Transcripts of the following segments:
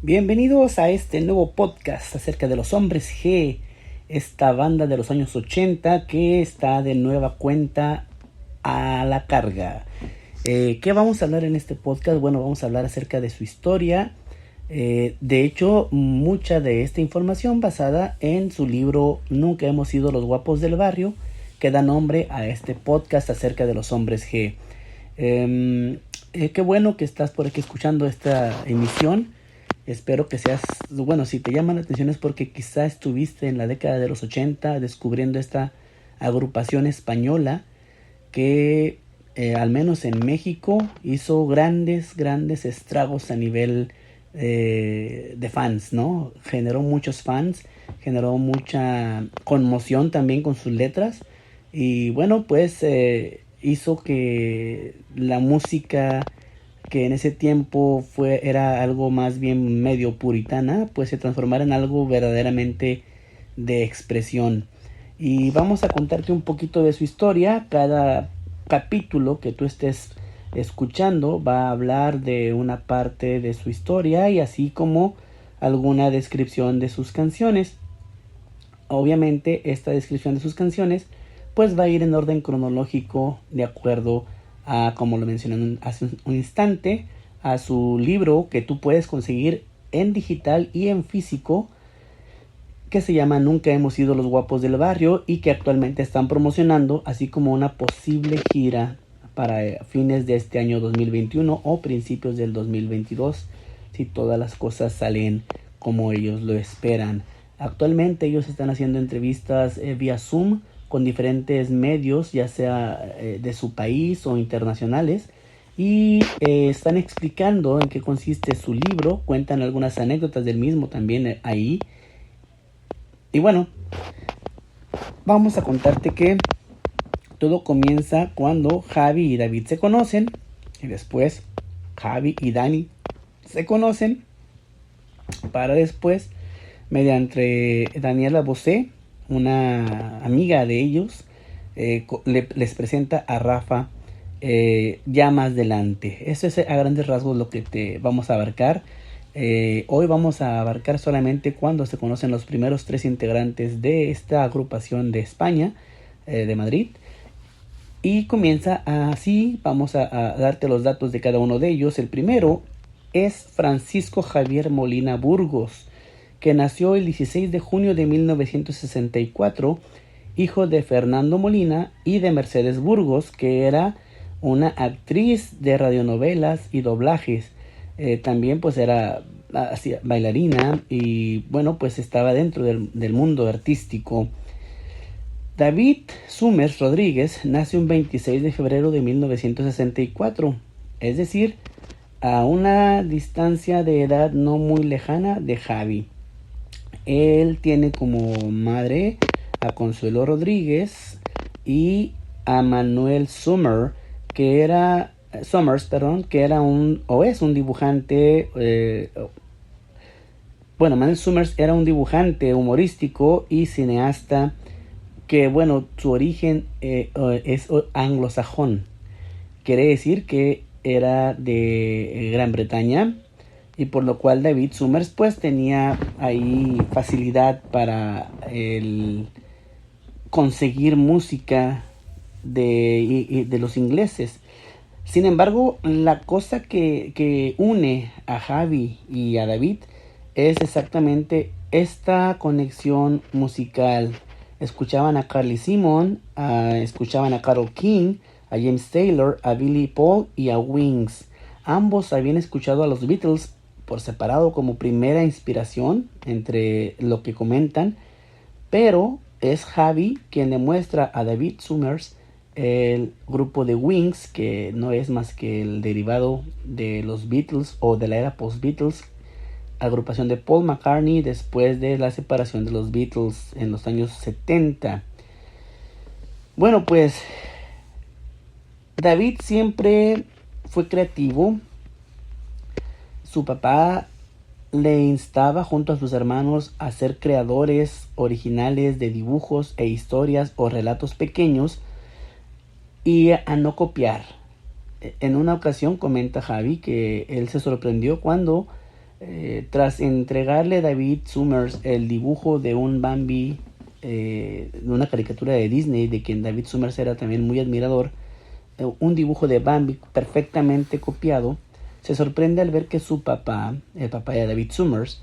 Bienvenidos a este nuevo podcast acerca de los Hombres G, esta banda de los años 80 que está de nueva cuenta a la carga. ¿Qué vamos a hablar en este podcast? Bueno, vamos a hablar acerca de su historia. De hecho, mucha de esta información basada en su libro Nunca hemos sido los guapos del barrio, que da nombre a este podcast acerca de los Hombres G. Qué bueno que estás por aquí escuchando esta emisión. Espero que seas, bueno, si te llama la atención es porque quizá estuviste en la década de los 80 descubriendo esta agrupación española que al menos en México hizo grandes estragos a nivel de fans, ¿no? Generó muchos fans, generó mucha conmoción también con sus letras y bueno, pues hizo que la música que en ese tiempo era algo más bien medio puritana, pues se transformara en algo verdaderamente de expresión. Y vamos a contarte un poquito de su historia. Cada capítulo que tú estés escuchando va a hablar de una parte de su historia y así como alguna descripción de sus canciones. Obviamente esta descripción de sus canciones pues va a ir en orden cronológico de acuerdo a, como lo mencioné hace un instante, a su libro que tú puedes conseguir en digital y en físico, que se llama Nunca hemos sido los guapos del barrio y que actualmente están promocionando, así como una posible gira para fines de este año 2021 o principios del 2022, si todas las cosas salen como ellos lo esperan. Actualmente ellos están haciendo entrevistas vía Zoom con diferentes medios, ya sea de su país o internacionales, y están explicando en qué consiste su libro, cuentan algunas anécdotas del mismo también ahí. Y bueno, vamos a contarte que todo comienza cuando Javi y David se conocen, y después Javi y Dani se conocen, para después, mediante Daniela Bosé, una amiga de ellos, les presenta a Rafa ya más adelante. Eso es a grandes rasgos lo que te vamos a abarcar. Hoy vamos a abarcar solamente cuando se conocen los primeros tres integrantes de esta agrupación de España, de Madrid. Y comienza así, vamos a darte los datos de cada uno de ellos. El primero es Francisco Javier Molina Burgos, que nació el 16 de junio de 1964, hijo de Fernando Molina y de Mercedes Burgos, que era una actriz de radionovelas y doblajes. También pues era bailarina y bueno, pues estaba dentro del mundo artístico. David Summers Rodríguez nace un 26 de febrero de 1964, es decir, a una distancia de edad no muy lejana de Javi. Él tiene como madre a Consuelo Rodríguez y a Manuel Summers, que era es un dibujante. Manuel Summers era un dibujante humorístico y cineasta que, bueno, su origen es anglosajón. Quiere decir que era de Gran Bretaña, y por lo cual David Summers pues tenía ahí facilidad para conseguir música de los ingleses. Sin embargo, la cosa que une a Javi y a David es exactamente esta conexión musical. Escuchaban a Carly Simon, escuchaban a Carole King, a James Taylor, a Billy Paul y a Wings. Ambos habían escuchado a los Beatles por separado como primera inspiración entre lo que comentan, pero es Javi quien le muestra a David Summers el grupo de Wings, que no es más que el derivado de los Beatles o de la era post-Beatles, agrupación de Paul McCartney después de la separación de los Beatles en los años 70. Bueno, pues David siempre fue creativo. Su papá le instaba junto a sus hermanos a ser creadores originales de dibujos e historias o relatos pequeños y a no copiar. En una ocasión comenta Javi que él se sorprendió cuando Tras entregarle a David Summers el dibujo de un Bambi, de una caricatura de Disney, de quien David Summers era también muy admirador, un dibujo de Bambi perfectamente copiado, se sorprende al ver que su papá, el papá de David Summers,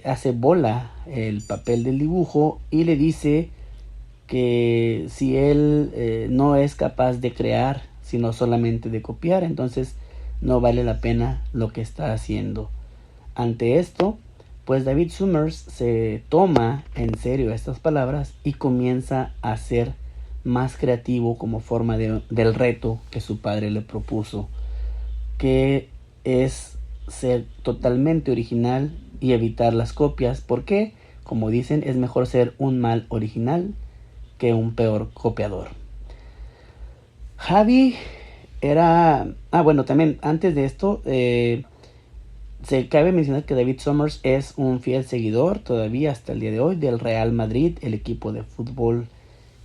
hace bola el papel del dibujo y le dice que si él no es capaz de crear, sino solamente de copiar, entonces no vale la pena lo que está haciendo. Ante esto, pues David Summers se toma en serio estas palabras y comienza a ser más creativo como forma del reto que su padre le propuso, que es ser totalmente original y evitar las copias, porque, como dicen, es mejor ser un mal original que un peor copiador. Javi era... bueno, también antes de esto, se cabe mencionar que David Summers es un fiel seguidor todavía hasta el día de hoy del Real Madrid, el equipo de fútbol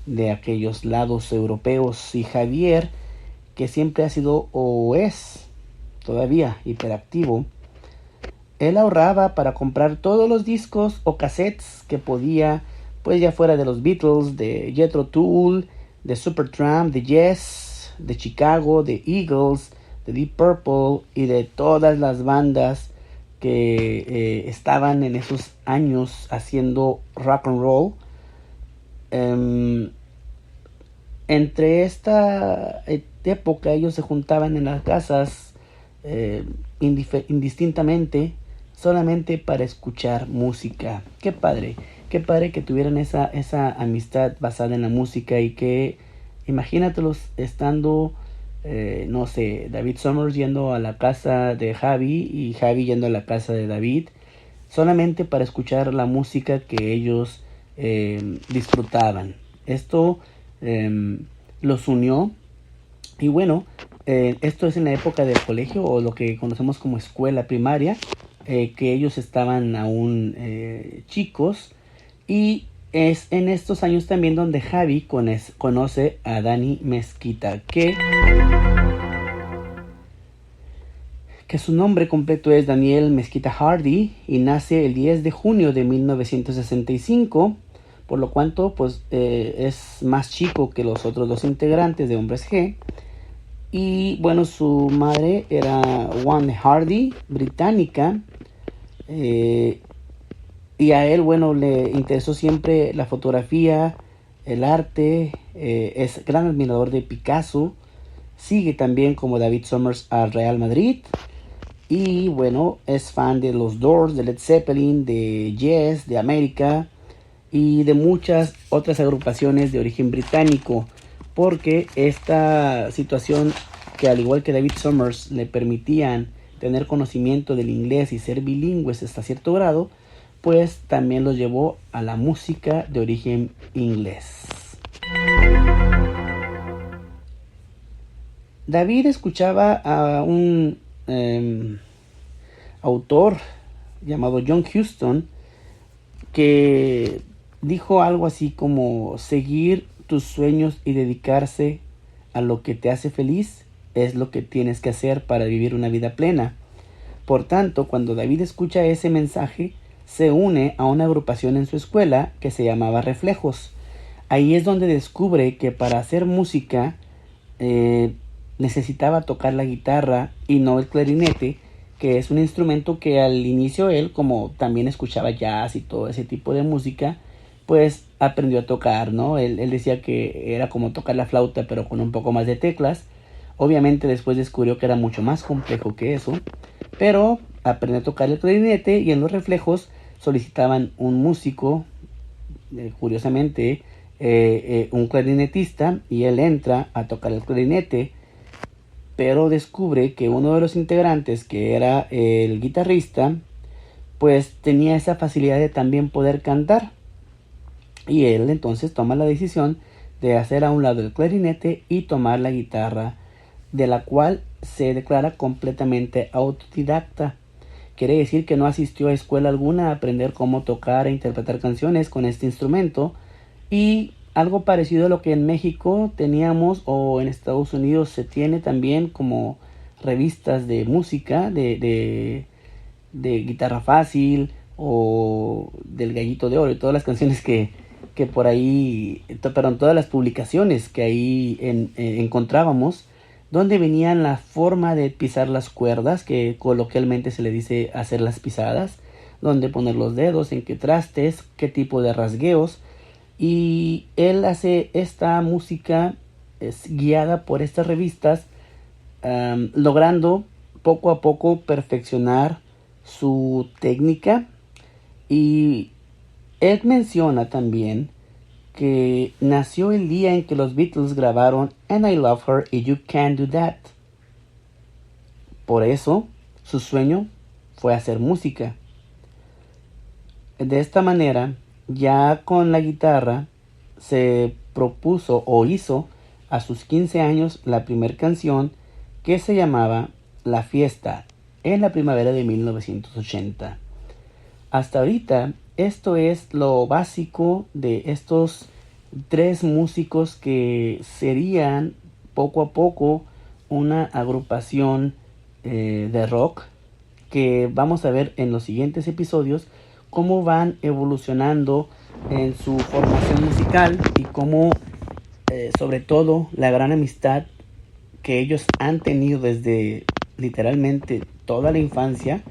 de aquellos lados europeos, y Javier, que siempre ha sido o es todavía hiperactivo, él ahorraba para comprar todos los discos o cassettes que podía, pues ya fuera de los Beatles, de Jethro Tull, de Supertramp, de Yes, de Chicago, de Eagles, de Deep Purple y de todas las bandas que estaban en esos años haciendo rock and roll. Entre esta época ellos se juntaban en las casas indistintamente, solamente para escuchar música. Qué padre que tuvieran esa amistad basada en la música, y que imagínatelos estando, no sé, David Summers yendo a la casa de Javi y Javi yendo a la casa de David, solamente para escuchar la música que ellos disfrutaban. Esto los unió. Y bueno, esto es en la época del colegio, o lo que conocemos como escuela primaria, que ellos estaban aún chicos, y es en estos años también donde Javi conoce a Dani Mesquita, que su nombre completo es Daniel Mesquita Hardy, y nace el 10 de junio de 1965, por lo cuanto pues es más chico que los otros dos integrantes de Hombres G. Y bueno, su madre era Wanda Hardy, británica, y a él, bueno, le interesó siempre la fotografía, el arte, es gran admirador de Picasso, sigue también como David Summers al Real Madrid, y bueno, es fan de los Doors, de Led Zeppelin, de Yes, de América y de muchas otras agrupaciones de origen británico, porque esta situación, que al igual que David Summers le permitían tener conocimiento del inglés y ser bilingües hasta cierto grado, pues también los llevó a la música de origen inglés. David escuchaba a un autor llamado John Huston, que dijo algo así como: seguir tus sueños y dedicarse a lo que te hace feliz es lo que tienes que hacer para vivir una vida plena. Por tanto, cuando David escucha ese mensaje, se une a una agrupación en su escuela que se llamaba Reflejos. Ahí es donde descubre que para hacer música necesitaba tocar la guitarra y no el clarinete, que es un instrumento que al inicio él, como también escuchaba jazz y todo ese tipo de música, pues aprendió a tocar, ¿no? Él decía que era como tocar la flauta, pero con un poco más de teclas. Obviamente después descubrió que era mucho más complejo que eso, pero aprendió a tocar el clarinete, y en los Reflejos solicitaban un músico, curiosamente, un clarinetista, y él entra a tocar el clarinete, pero descubre que uno de los integrantes, que era el guitarrista, pues tenía esa facilidad de también poder cantar, y él entonces toma la decisión de hacer a un lado el clarinete y tomar la guitarra, de la cual se declara completamente autodidacta. Quiere decir que no asistió a escuela alguna a aprender cómo tocar e interpretar canciones con este instrumento, y algo parecido a lo que en México teníamos, o en Estados Unidos se tiene también, como revistas de música, de de Guitarra Fácil o del Gallito de Oro y todas las canciones que por ahí, perdón, todas las publicaciones que ahí encontrábamos, donde venían la forma de pisar las cuerdas, que coloquialmente se le dice hacer las pisadas, donde poner los dedos, en qué trastes, qué tipo de rasgueos. Y él hace esta música guiada por estas revistas, logrando poco a poco perfeccionar su técnica. Y él menciona también que nació el día en que los Beatles grabaron And I Love Her y You Can't Do That. Por eso, su sueño fue hacer música. De esta manera, ya con la guitarra, se propuso o hizo a sus 15 años la primera canción, que se llamaba La Fiesta, en la primavera de 1980. Hasta ahorita, esto es lo básico de estos 3 músicos que serían poco a poco una agrupación de rock, que vamos a ver en los siguientes episodios cómo van evolucionando en su formación musical y cómo sobre todo la gran amistad que ellos han tenido desde literalmente toda la infancia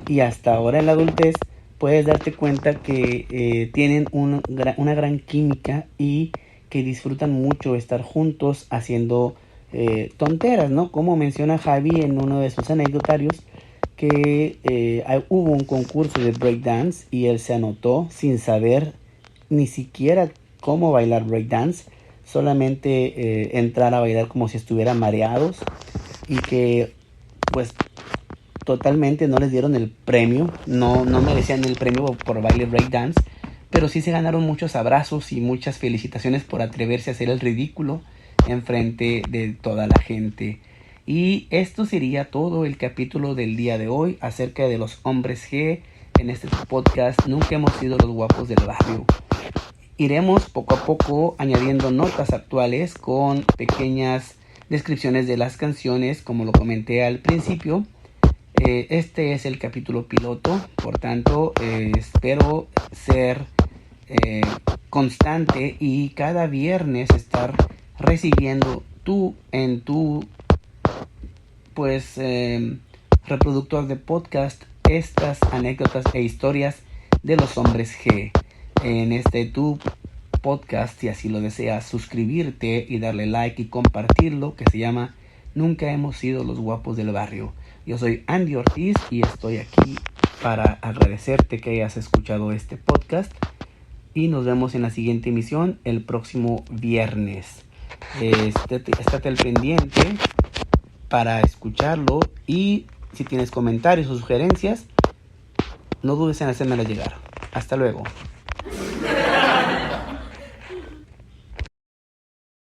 y hasta ahora en la adultez. Puedes darte cuenta que tienen una gran química y que disfrutan mucho estar juntos haciendo tonteras, ¿no? Como menciona Javi en uno de sus anecdotarios, que hubo un concurso de breakdance y él se anotó sin saber ni siquiera cómo bailar breakdance, solamente entrar a bailar como si estuvieran mareados, y que pues totalmente no les dieron el premio, no merecían el premio por baile breakdance, pero sí se ganaron muchos abrazos y muchas felicitaciones por atreverse a hacer el ridículo enfrente de toda la gente. Y esto sería todo el capítulo del día de hoy acerca de los hombres G en este podcast Nunca Hemos Sido los Guapos del Barrio. Iremos poco a poco añadiendo notas actuales con pequeñas descripciones de las canciones, como lo comenté al principio. Este es el capítulo piloto, por tanto espero ser constante y cada viernes estar recibiendo en tu reproductor de podcast estas anécdotas e historias de los hombres G. En este tu podcast, si así lo deseas, suscribirte y darle like y compartirlo, que se llama Nunca Hemos Sido los Guapos del Barrio. Yo soy Andy Ortiz y estoy aquí para agradecerte que hayas escuchado este podcast, y nos vemos en la siguiente emisión el próximo viernes. Estate al pendiente para escucharlo, y si tienes comentarios o sugerencias, no dudes en hacérmelo llegar. Hasta luego.